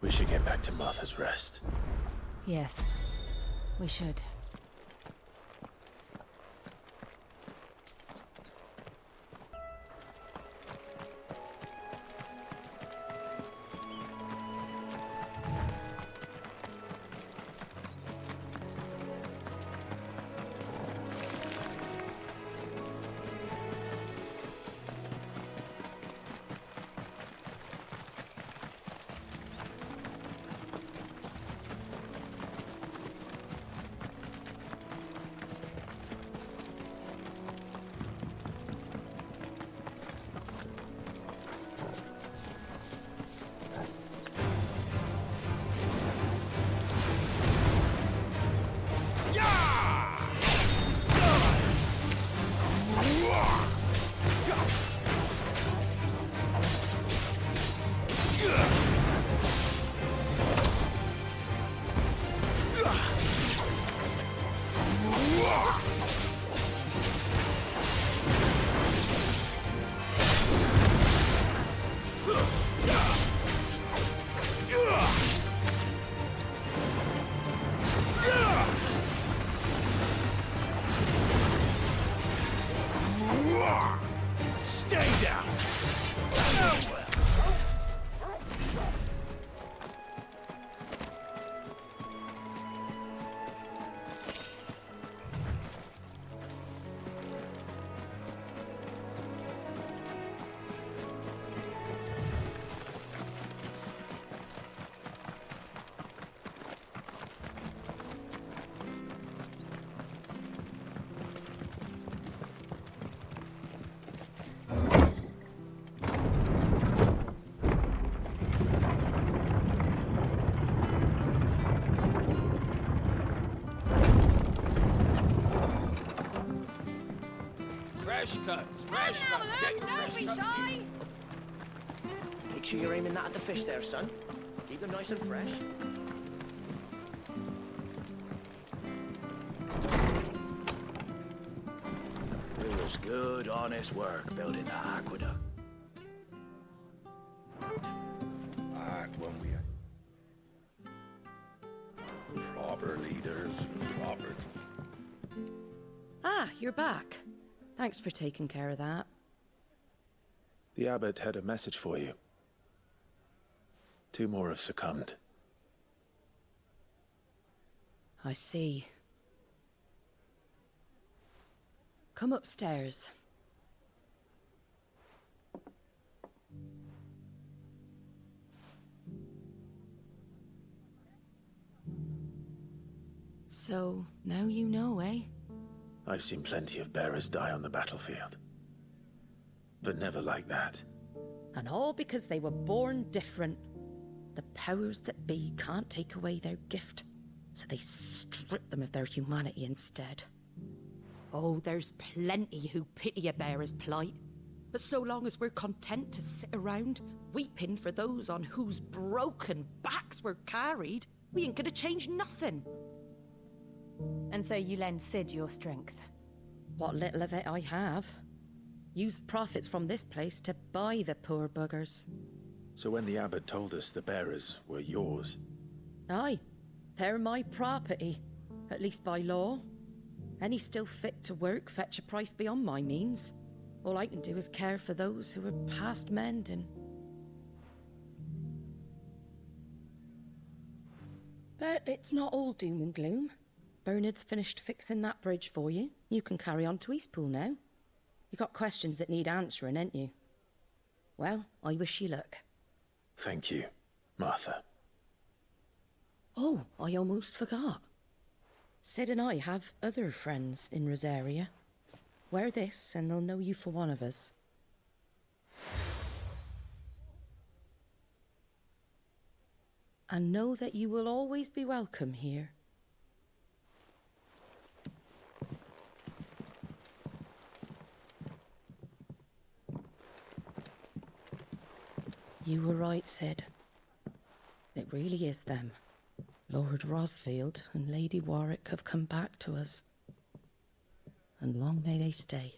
We should get back to Martha's Rest. Yes, we should. Stay down! Fresh cuts, fresh cuts. Don't be shy! Make sure you're aiming that at the fish there, son. Keep them nice and fresh. It was good, honest work building the aqueduct. Back when we had proper leaders and proper... Ah, you're back. Thanks for taking care of that. The abbot had a message for you. 2 more have succumbed. I see. Come upstairs. So, now you know, eh? I've seen plenty of bearers die on the battlefield. But never like that. And all because they were born different. The powers that be can't take away their gift, so they strip them of their humanity instead. Oh, there's plenty who pity a bearer's plight. But so long as we're content to sit around, weeping for those on whose broken backs we're carried, we ain't gonna change nothing. And so you lend Sid your strength. What little of it I have. Used profits from this place to buy the poor buggers. So when the abbot told us the bearers were yours... Aye, they're my property, at least by law. Any still fit to work fetch a price beyond my means. All I can do is care for those who are past mending. But it's not all doom and gloom. Bernard's finished fixing that bridge for you. You can carry on to Eastpool now. You got questions that need answering, ain't you? Well, I wish you luck. Thank you, Martha. Oh, I almost forgot. Sid and I have other friends in Rosaria. Wear this and they'll know you for one of us. And know that you will always be welcome here. You were right, Sid. It really is them. Lord Rosfield and Lady Warwick have come back to us. And long may they stay.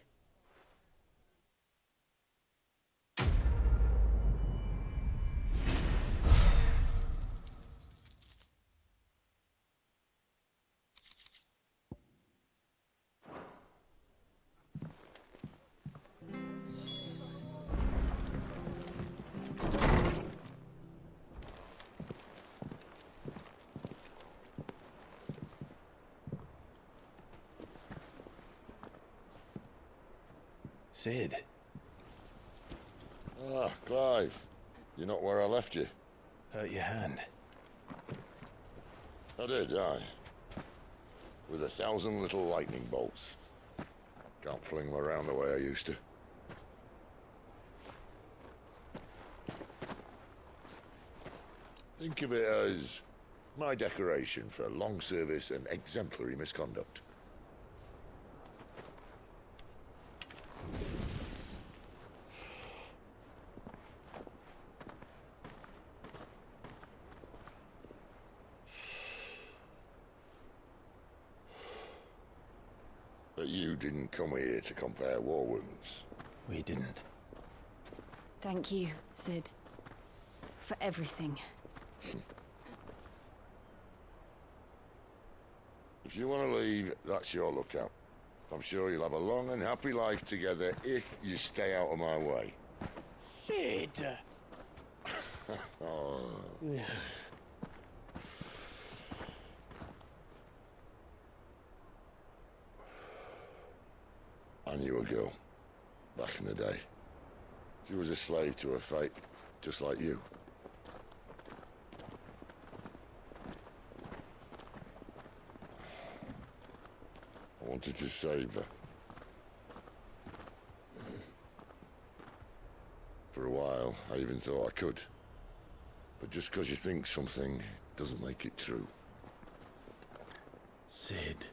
Sid. Ah, Clive. You're not where I left you. Hurt your hand. I did, aye. With 1,000 little lightning bolts. Can't fling them around the way I used to. Think of it as my decoration for long service and exemplary misconduct. But you didn't come here to compare war wounds. We didn't. Thank you, Sid. For everything. If you want to leave, that's your lookout. I'm sure you'll have a long and happy life together if you stay out of my way. Sid! Oh. I knew a girl, back in the day. She was a slave to her fate, just like you. I wanted to save her. For a while, I even thought I could. But just because you think something doesn't make it true. Sid.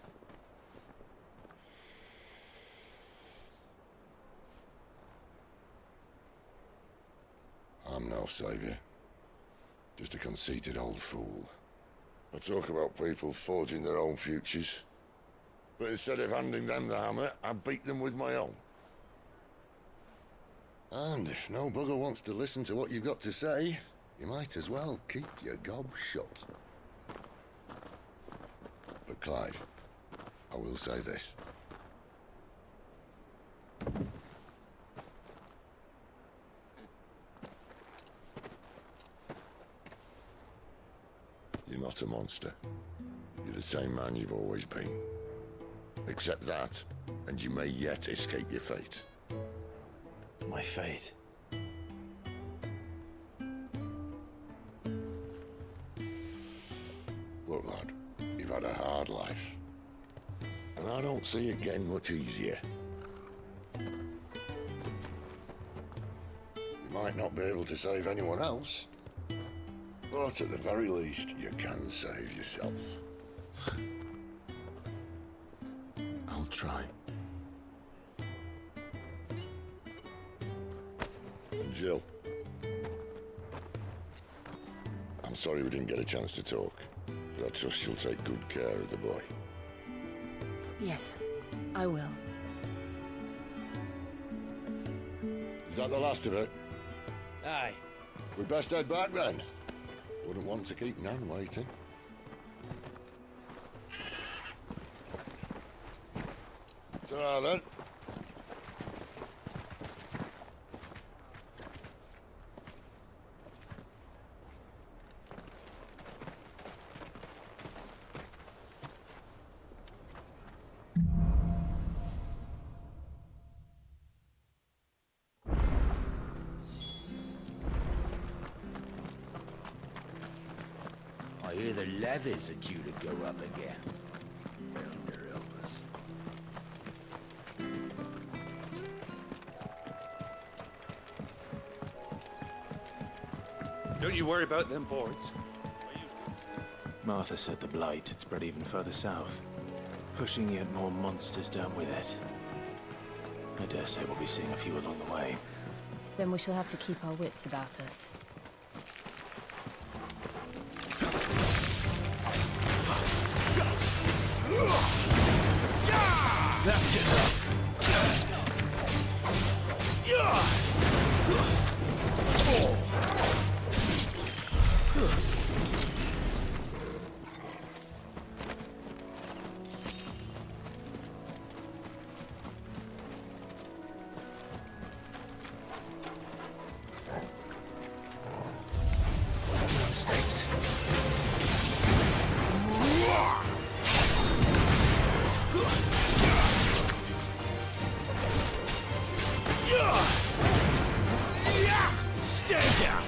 I'm no savior. Just a conceited old fool. I talk about people forging their own futures. But instead of handing them the hammer, I beat them with my own. And if no bugger wants to listen to what you've got to say, you might as well keep your gob shut. But Clive, I will say this. You're not a monster. You're the same man you've always been. Accept that, and you may yet escape your fate. My fate. Look, lad, you've had a hard life. And I don't see it getting much easier. You might not be able to save anyone else, but at the very least, you can save yourself. I'll try. And Jill, I'm sorry we didn't get a chance to talk, but I trust she'll take good care of the boy. Yes, I will. Is that the last of it? Aye. We'd best head back then. Wouldn't want to keep Nan waiting. Ta-ra then. I hear the levies are due to go up again. They'll help us. Don't you worry about them boards. Martha said the blight had spread even further south, pushing yet more monsters down with it. I dare say we'll be seeing a few along the way. Then we shall have to keep our wits about us. That's enough! Mistakes. Stay down!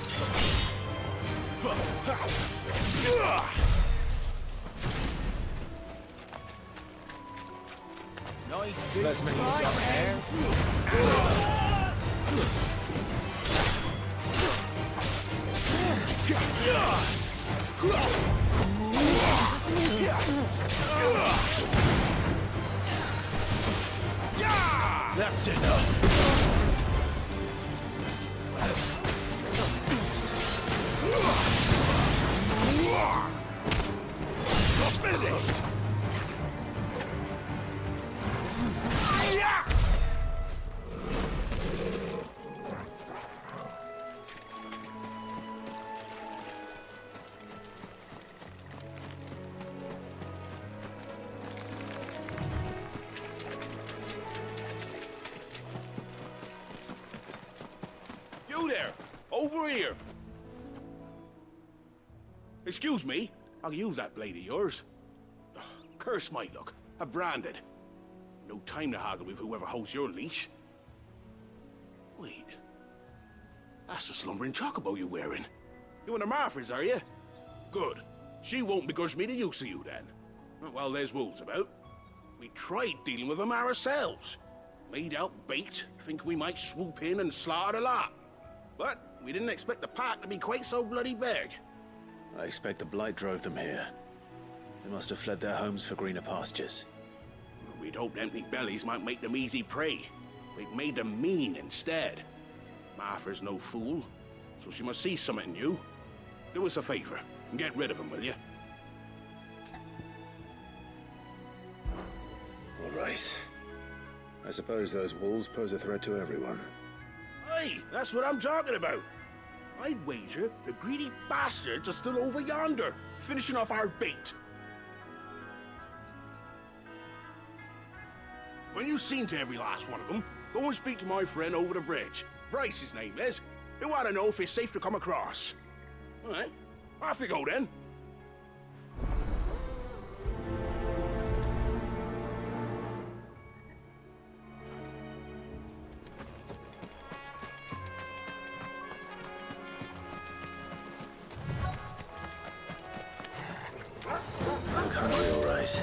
Nice. Let's make this up there. That's enough. You're finished. You there! Over here! Excuse me, I can use that blade of yours. Ugh, curse my luck. I'm branded. No time to haggle with whoever holds your leash. Wait. That's the slumbering chocobo you're wearing. You and the Marfors, are you? Good. She won't begrudge me the use of you, then. Well, there's wolves about. We tried dealing with them ourselves. Made out bait, think we might swoop in and slaughter the lot. But we didn't expect the pack to be quite so bloody big. I expect the blight drove them here. They must have fled their homes for greener pastures. We'd hoped empty bellies might make them easy prey. We'd made them mean instead. Martha's no fool, so she must see something in you. Do us a favor and get rid of them, will you? All right. I suppose those wolves pose a threat to everyone. Hey, that's what I'm talking about. I'd wager the greedy bastards are still over yonder, finishing off our bait. When you've seen to every last one of them, go and speak to my friend over the bridge. Bryce, his name is. He'll want to know if it's safe to come across. All right, off you go then. Look hungry, all right.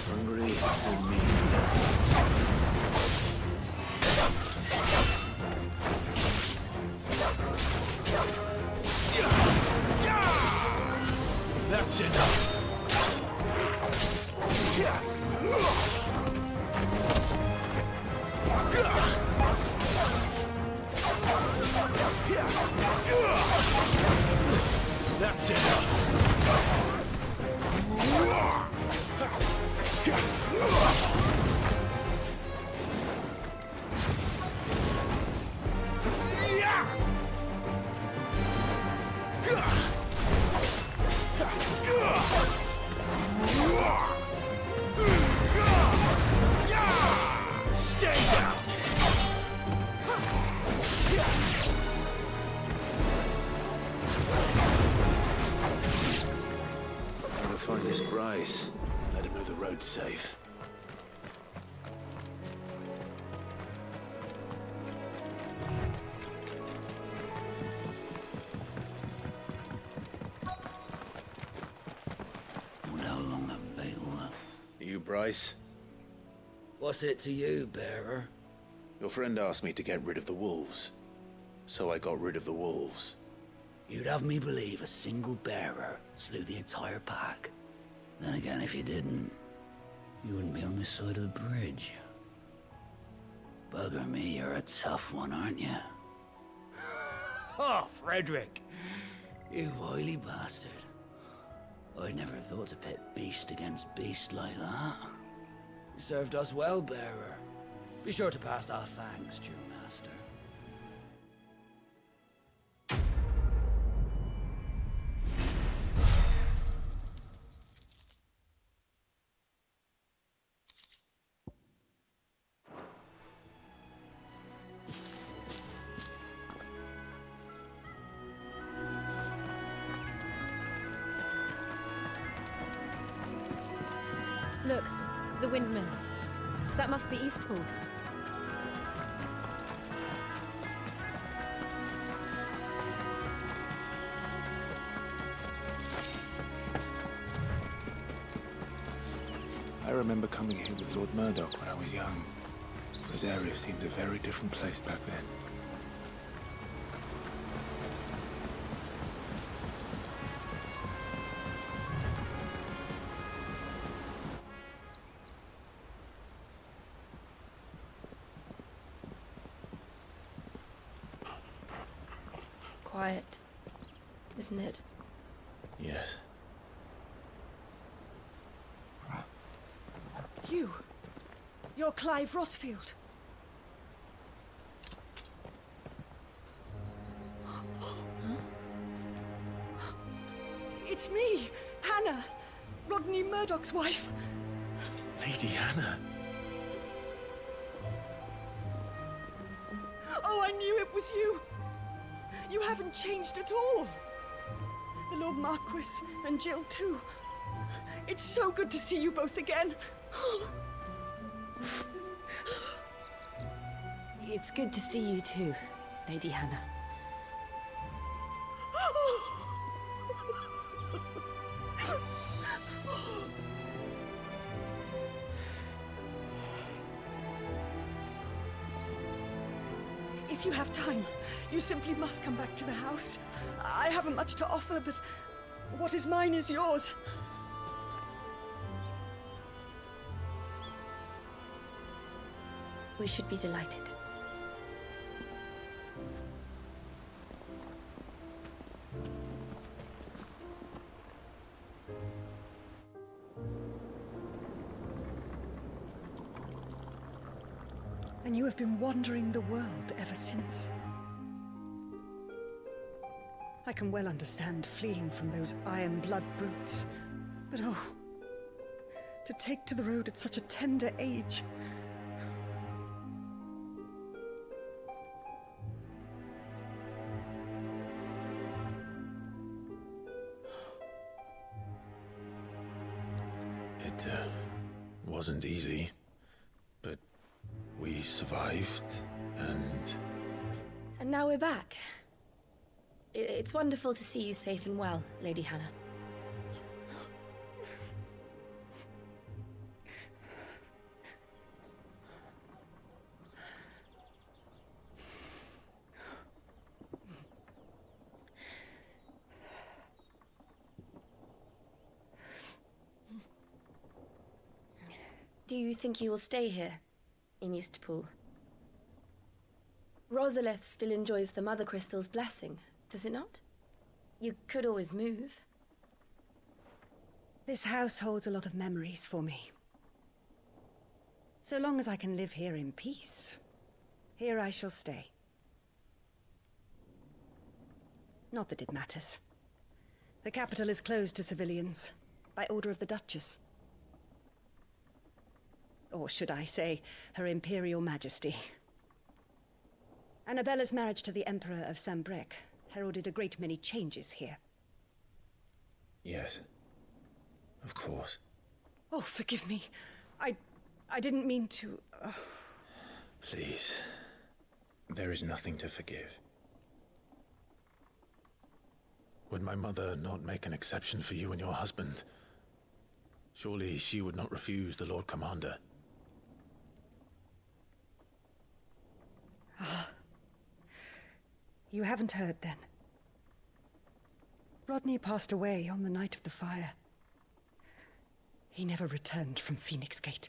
Hungry and mean. That's enough. That's enough. Stay down. Gotta find this Bryce. Let him know the road's safe. Wonder how long that bait will last. You, Bryce? What's it to you, bearer? Your friend asked me to get rid of the wolves. So I got rid of the wolves. You'd have me believe a single bearer slew the entire pack. Then again, if you didn't, you wouldn't be on this side of the bridge. Bugger me, you're a tough one, aren't you? Oh, Frederick! You wily bastard. I'd never thought to pit beast against beast like that. You served us well, bearer. Be sure to pass our thanks, true master. Look, the windmills. That must be Eastpool. remember coming here with Lord Murdoch when I was young. This area seemed a very different place back then. Quiet, isn't it? Yes. You're Clive Rossfield. It's me, Hannah, Rodney Murdoch's wife. Lady Hannah. Oh, I knew it was you. You haven't changed at all. The Lord Marquis and Jill too. It's so good to see you both again. It's good to see you too, Lady Hannah. If you have time, you simply must come back to the house. I haven't much to offer, but what is mine is yours. We should be delighted. And you have been wandering the world ever since. I can well understand fleeing from those iron blood brutes. But oh, to take to the road at such a tender age. It wasn't easy, but we survived, and... And now we're back. It's wonderful to see you safe and well, Lady Hannah. Do you think you will stay here, in Eastpool? Rosalith still enjoys the Mother Crystal's blessing, does it not? You could always move. This house holds a lot of memories for me. So long as I can live here in peace, here I shall stay. Not that it matters. The capital is closed to civilians, by order of the Duchess. Or should I say, Her Imperial Majesty. Annabella's marriage to the Emperor of Sambrec heralded a great many changes here. Yes. Of course. Oh, forgive me. I didn't mean to... Please. There is nothing to forgive. Would my mother not make an exception for you and your husband? Surely she would not refuse the Lord Commander. You haven't heard, then. Rodney passed away on the night of the fire. He never returned from Phoenix Gate.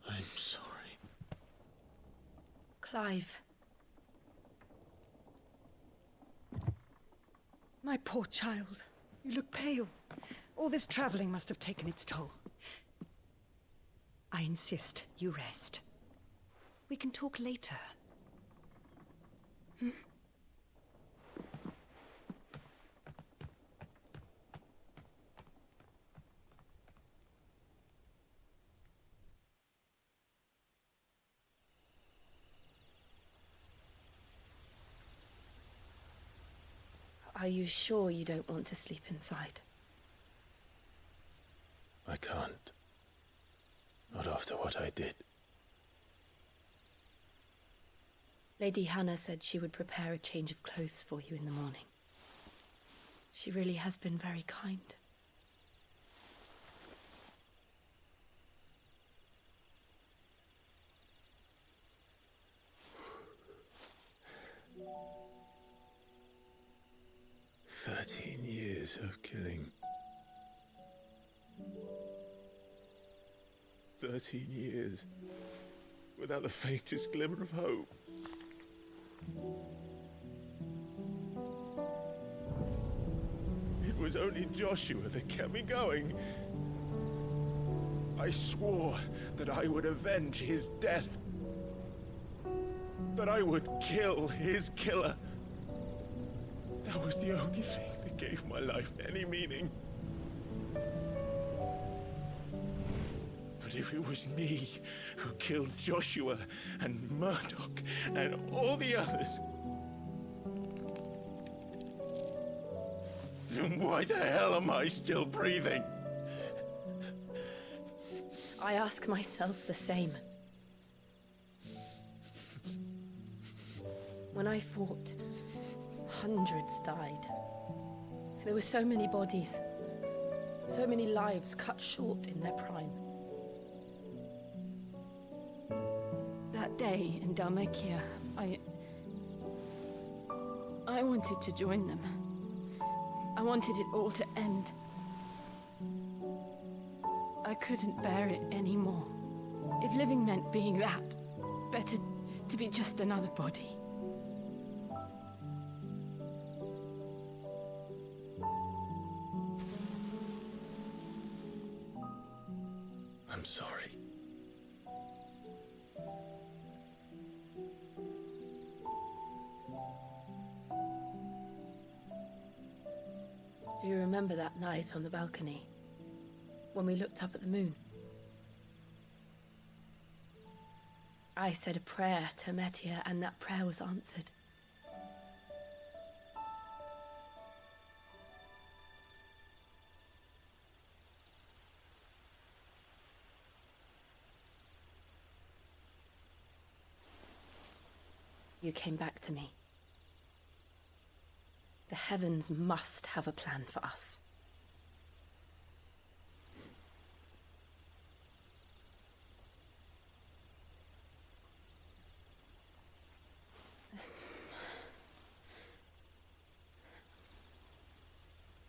I'm sorry. Clive. My poor child. You look pale. All this traveling must have taken its toll. I insist you rest. We can talk later. Hmm? Are you sure you don't want to sleep inside? I can't. Not after what I did. Lady Hannah said she would prepare a change of clothes for you in the morning. She really has been very kind. Years of killing. 13 years without the faintest glimmer of hope. It was only Joshua that kept me going. I swore that I would avenge his death. That I would kill his killer. That was the only thing that gave my life any meaning. But if it was me who killed Joshua and Murdoch and all the others, then why the hell am I still breathing? I ask myself the same. When I fought, hundreds died. There were so many bodies, so many lives cut short in their prime. That day in Dalmacia, I wanted to join them. I wanted it all to end. I couldn't bear it anymore. If living meant being that, better to be just another body. I'm sorry. Do you remember that night on the balcony, when we looked up at the moon? I said a prayer to Metia, and that prayer was answered. You came back to me. The heavens must have a plan for us.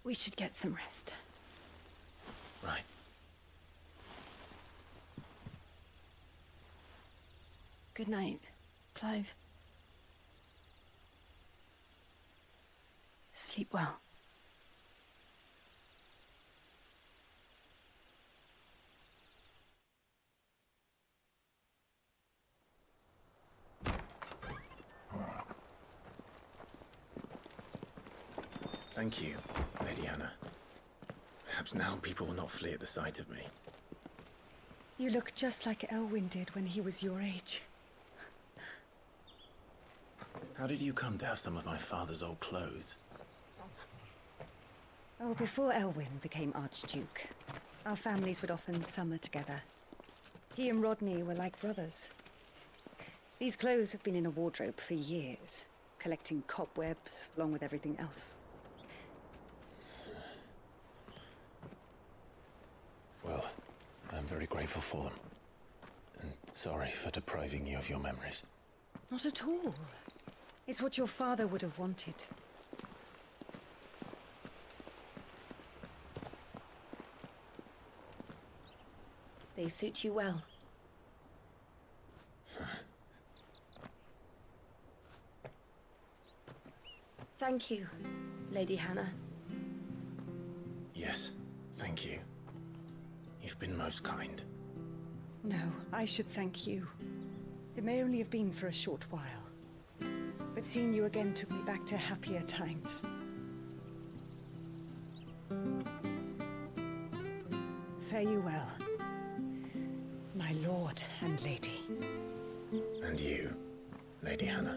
We should get some rest. Right. Good night, Clive. Sleep well. Thank you, Lady Hannah. Perhaps now people will not flee at the sight of me. You look just like Elwyn did when he was your age. How did you come to have some of my father's old clothes? Oh, before Elwyn became Archduke, our families would often summer together. He and Rodney were like brothers. These clothes have been in a wardrobe for years, collecting cobwebs along with everything else. Well, I'm very grateful for them. And sorry for depriving you of your memories. Not at all. It's what your father would have wanted. They suit you well. Thank you, Lady Hannah. Yes, thank you. You've been most kind. No, I should thank you. It may only have been for a short while, but seeing you again took me back to happier times. Fare you well, my lord and lady. And you, Lady Hannah.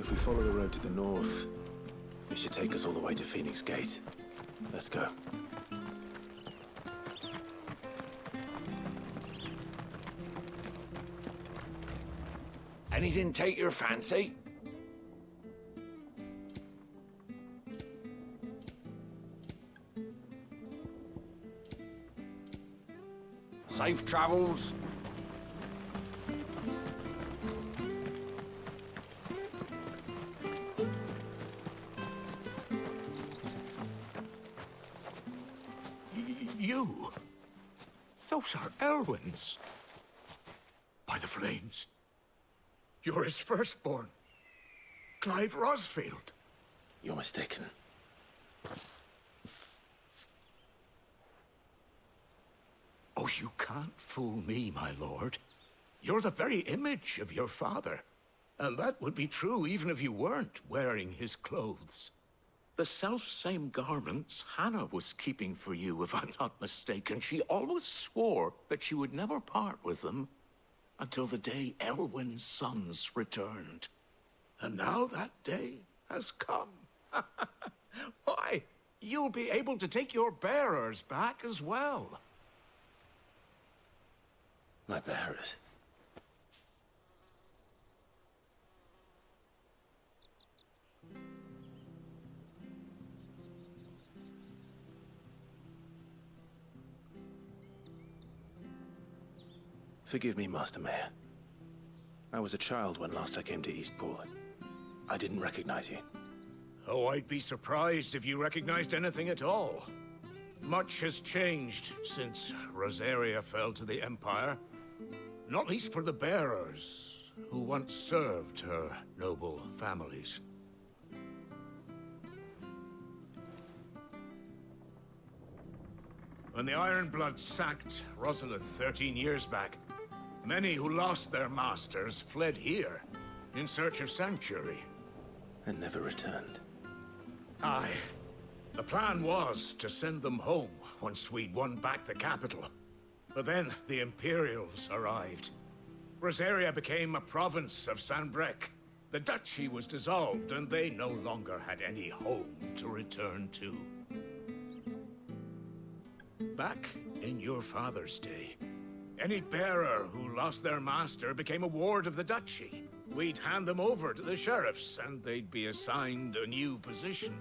If we follow the road to the north, it should take us all the way to Phoenix Gate. Let's go. Anything take your fancy? Safe travels. You? Those are Elwyn's. By the flames. You're his firstborn. Clive Rosfield. You're mistaken. Oh, you can't fool me, my lord. You're the very image of your father. And that would be true even if you weren't wearing his clothes. The self-same garments Hannah was keeping for you, if I'm not mistaken. She always swore that she would never part with them until the day Elwyn's sons returned. And now that day has come. Why, you'll be able to take your bearers back as well. My bearers. Forgive me, Master Mayor. I was a child when last I came to Eastpool. I didn't recognize you. Oh, I'd be surprised if you recognized anything at all. Much has changed since Rosaria fell to the Empire. Not least for the bearers, who once served her noble families. When the Ironbloods sacked Rosalith 13 years back, many who lost their masters fled here, in search of sanctuary. And never returned. Aye. The plan was to send them home once we'd won back the capital. But then the Imperials arrived. Rosaria became a province of Sanbreque. The duchy was dissolved, and they no longer had any home to return to. Back in your father's day, any bearer who lost their master became a ward of the duchy. We'd hand them over to the sheriffs, and they'd be assigned a new position.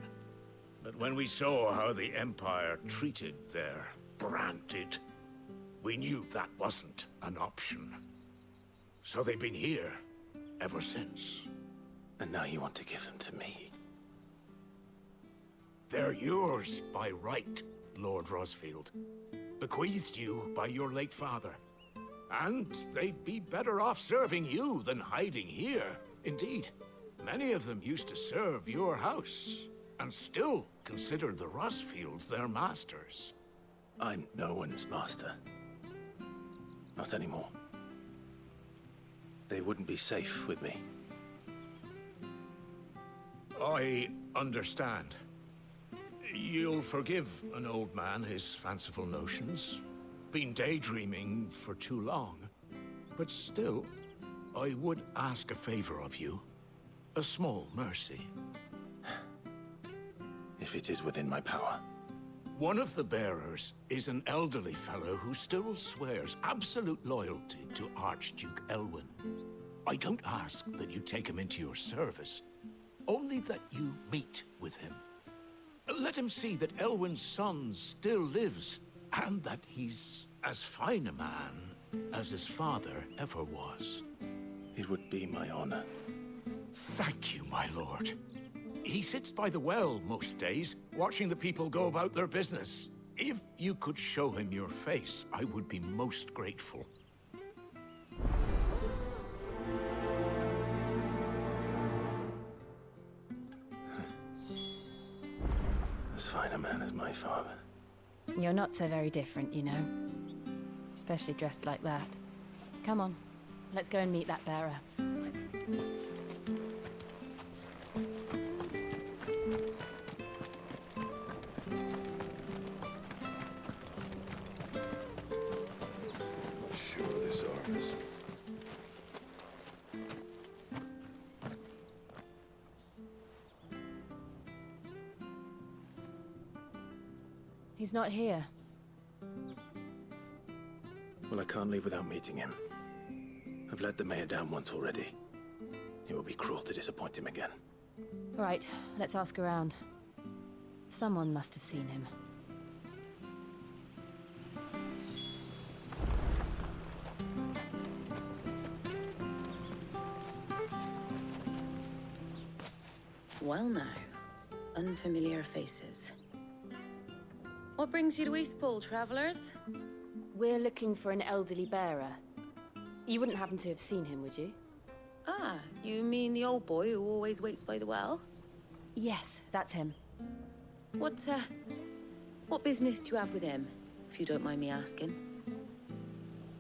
But when we saw how the Empire treated their branded, we knew that wasn't an option. So they've been here ever since. And now you want to give them to me? They're yours by right, Lord Rosfield. Bequeathed you by your late father. And they'd be better off serving you than hiding here. Indeed, many of them used to serve your house, and still considered the Rosfields their masters. I'm no one's master. Not anymore. They wouldn't be safe with me. I understand. You'll forgive an old man his fanciful notions. Been daydreaming for too long. But still, I would ask a favor of you. A small mercy. If it is within my power. One of the bearers is an elderly fellow who still swears absolute loyalty to Archduke Elwyn. I don't ask that you take him into your service, only that you meet with him. Let him see that Elwyn's son still lives, and that he's as fine a man as his father ever was. It would be my honor. Thank you, my lord. He sits by the well most days, watching the people go about their business. If you could show him your face, I would be most grateful. As fine a man as my father. You're not so very different, you know. Especially dressed like that. Come on, let's go and meet that bearer. Sure this offers. He's not here. Well, I can't leave without meeting him. I've let the mayor down once already. It would be cruel to disappoint him again. Right, let's ask around. Someone must have seen him. Well now, unfamiliar faces. What brings you to Eastpool, travellers? We're looking for an elderly bearer. You wouldn't happen to have seen him, would you? Ah, you mean the old boy who always waits by the well? Yes, that's him. What business do you have with him, if you don't mind me asking?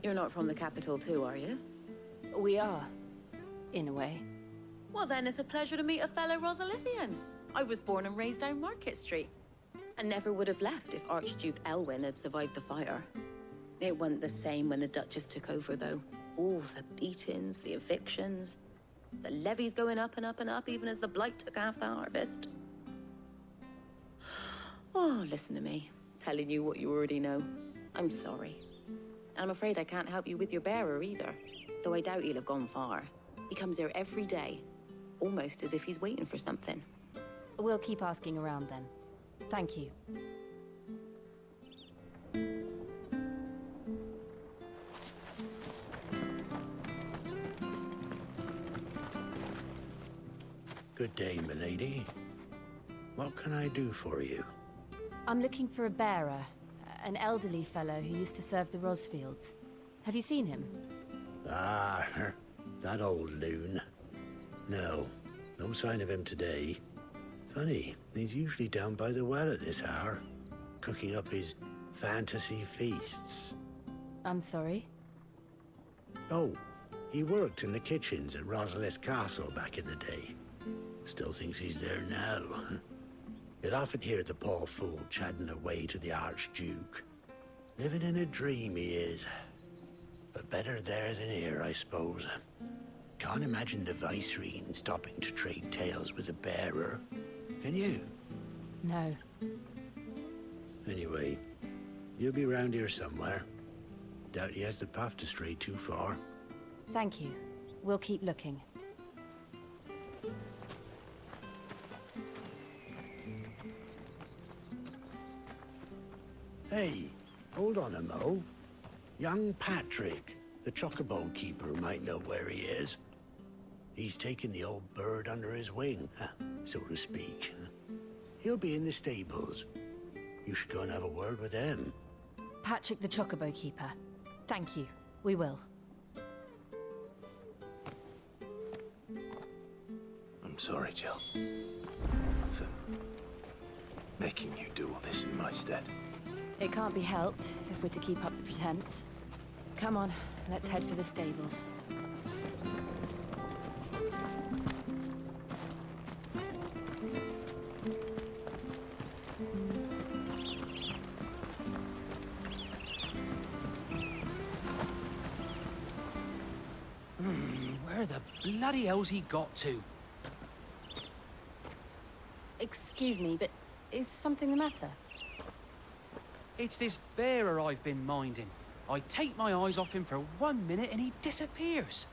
You're not from the capital too, are you? We are, in a way. Well then, it's a pleasure to meet a fellow Rosalithian. I was born and raised down Market Street. And never would have left if Archduke Elwyn had survived the fire. It wasn't the same when the Duchess took over, though. Oh, the beatings, the evictions, the levies going up and up and up, even as the blight took half the harvest. Oh, listen to me, telling you what you already know. I'm sorry. I'm afraid I can't help you with your bearer either, though I doubt he'll have gone far. He comes here every day, almost as if he's waiting for something. We'll keep asking around then. Thank you. Good day, milady. What can I do for you? I'm looking for a bearer, an elderly fellow who used to serve the Rosfields. Have you seen him? Ah, that old loon. No sign of him today. Funny, he's usually down by the well at this hour, cooking up his fantasy feasts. I'm sorry? Oh, he worked in the kitchens at Rosalith Castle back in the day. Still thinks he's there now. You'd often hear the poor fool chatting away to the Archduke. Living in a dream he is. But better there than here, I suppose. Can't imagine the Viceroy stopping to trade tales with a bearer. Can you? No. Anyway, you'll be round here somewhere. Doubt he has the path to stray too far. Thank you. We'll keep looking. Hey, hold on a mo. Young Patrick, the chocobo keeper, might know where he is. He's taken the old bird under his wing, so to speak. He'll be in the stables. You should go and have a word with him. Patrick the Chocobo Keeper. Thank you. We will. I'm sorry, Jill. For making you do all this in my stead. It can't be helped if we're to keep up the pretense. Come on, let's head for the stables. Where the bloody hell's he got to? Excuse me, but is something the matter? It's this bearer I've been minding. I take my eyes off him for 1 minute and he disappears.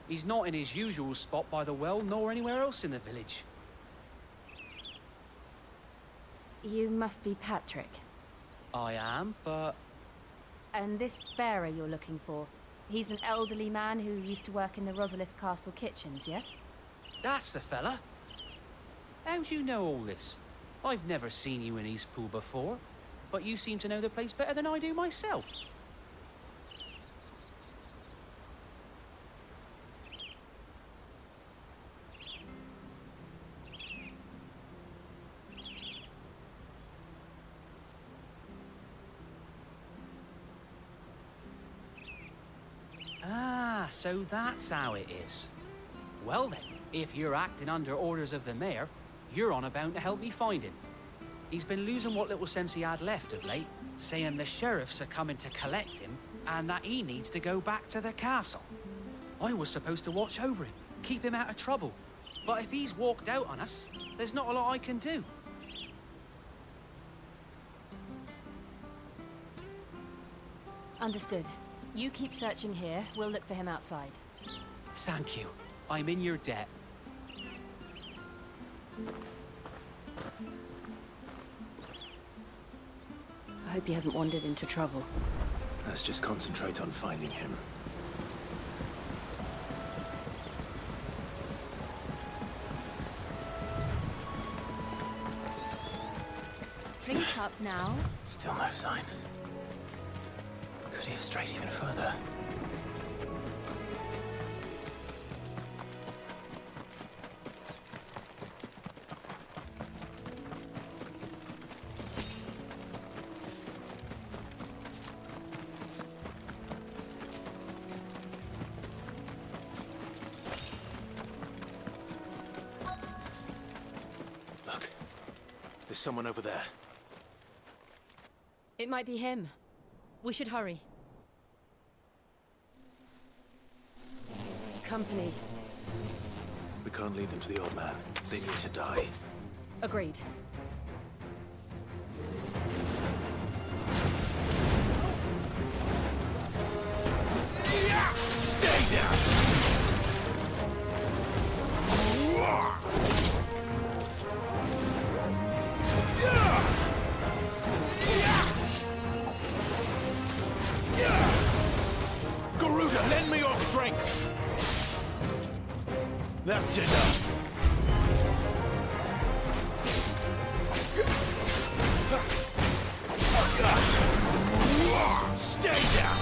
He's not in his usual spot by the well, nor anywhere else in the village. You must be Patrick. I am, but... And this bearer you're looking for, he's an elderly man who used to work in the Rosalith Castle kitchens, yes? That's the fella. How do you know all this? I've never seen you in Eastpool before, but you seem to know the place better than I do myself. Ah, so that's how it is. Well then, if you're acting under orders of the mayor, you're on about to help me find him. He's been losing what little sense he had left of late, saying the sheriffs are coming to collect him and that he needs to go back to the castle. I was supposed to watch over him, keep him out of trouble. But if he's walked out on us, there's not a lot I can do. Understood. You keep searching here. We'll look for him outside. Thank you. I'm in your debt. I hope he hasn't wandered into trouble. Let's just concentrate on finding him. Drink up now. Still no sign. Could he have strayed even further? Look, there's someone over there. It might be him. We should hurry. Company. We can't lead them to the old man. They need to die. Agreed. Stay down! Garuda, lend me your strength! That's enough! Stay down!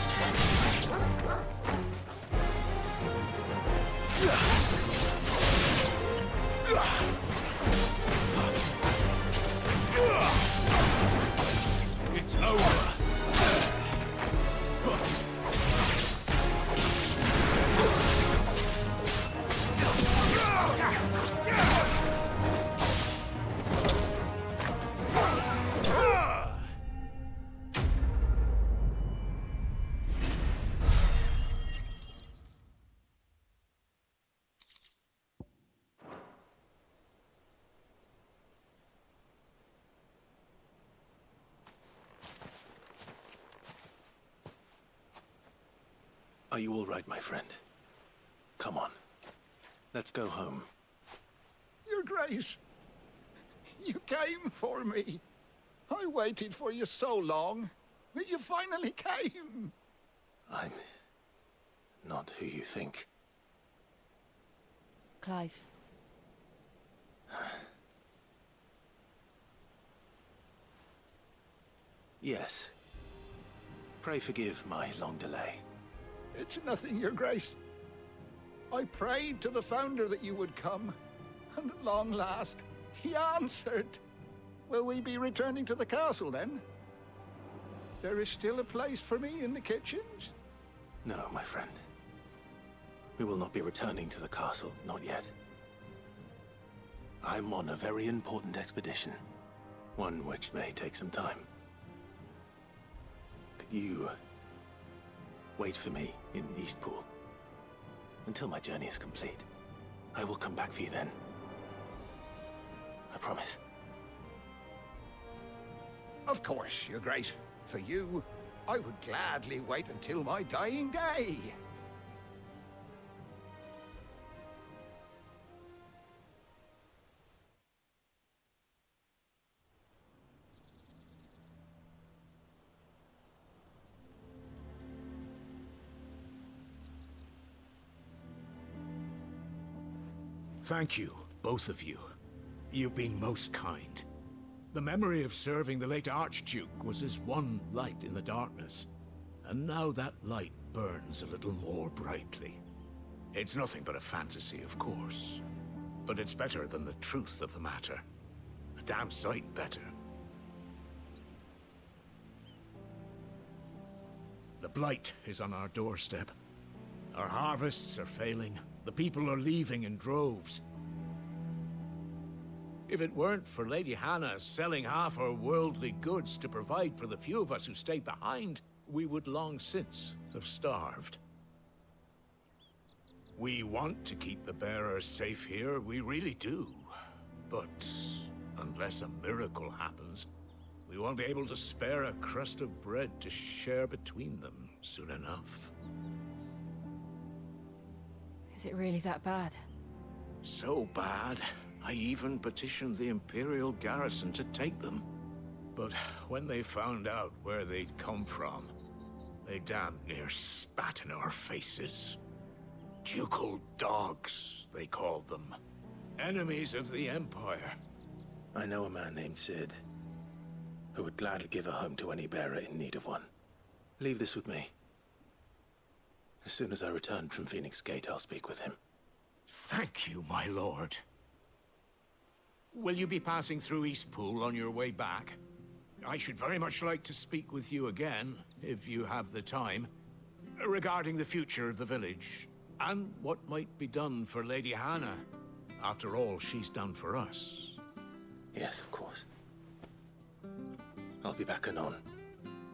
It's over! Are you all right, my friend? Come on. Let's go home. Your Grace, you came for me. I waited for you so long, but you finally came. I'm not who you think. Clive. Yes. Pray forgive my long delay. It's nothing, Your Grace. I prayed to the Founder that you would come, and at long last, he answered. Will we be returning to the castle, then? There is still a place for me in the kitchens? No, my friend. We will not be returning to the castle, not yet. I'm on a very important expedition. One which may take some time. Could you wait for me in Eastpool until my journey is complete? I will come back for you then. I promise. Of course, Your Grace. For you, I would gladly wait until my dying day. Thank you, both of you. You've been most kind. The memory of serving the late Archduke was as one light in the darkness, and now that light burns a little more brightly. It's nothing but a fantasy, of course, but it's better than the truth of the matter. A damn sight better. The Blight is on our doorstep. Our harvests are failing. The people are leaving in droves. If it weren't for Lady Hannah selling half her worldly goods to provide for the few of us who stayed behind, we would long since have starved. We want to keep the bearers safe here, we really do. But unless a miracle happens, we won't be able to spare a crust of bread to share between them. soon enough. Is it really that bad? So bad, I even petitioned the Imperial garrison to take them. But when they found out where they'd come from, they damn near spat in our faces. Ducal dogs, they called them. Enemies of the Empire. I know a man named Sid, who would gladly give a home to any bearer in need of one. Leave this with me. As soon as I return from Phoenix Gate, I'll speak with him. Thank you, my lord. Will you be passing through Eastpool on your way back? I should very much like to speak with you again, if you have the time, regarding the future of the village, and what might be done for Lady Hannah, after all she's done for us. Yes, of course. I'll be back anon.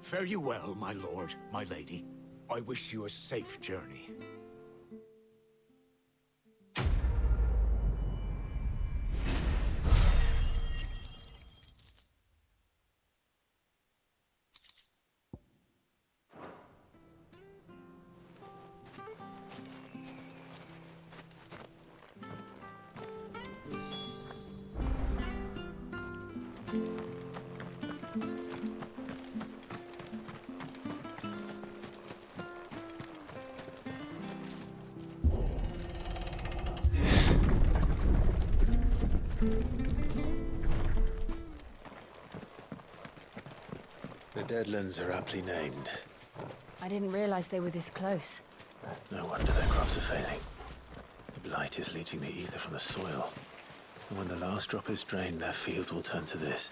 Fare you well, my lord, my lady. I wish you a safe journey. The Deadlands are aptly named. I didn't realize they were this close. No wonder their crops are failing. The blight is leaching the ether from the soil. And when the last drop is drained, their fields will turn to this.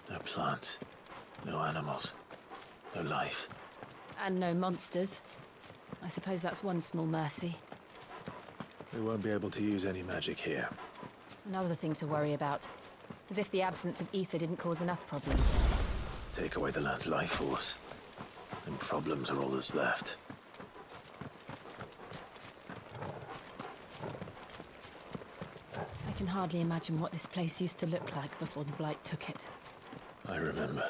No plants, no animals, no life. And no monsters. I suppose that's one small mercy. We won't be able to use any magic here. Another thing to worry about. As if the absence of ether didn't cause enough problems. Take away the lad's life force, and problems are all that's left. I can hardly imagine what this place used to look like before the blight took it. I remember.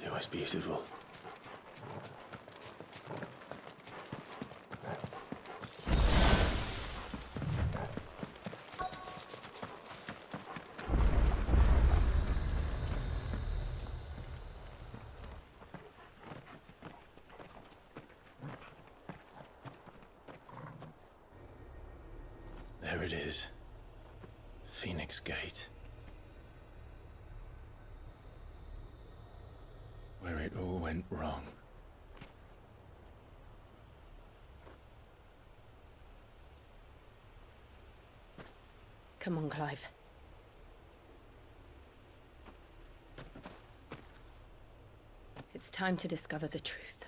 It was beautiful. There it is. Phoenix Gate. Where it all went wrong. Come on, Clive. It's time to discover the truth.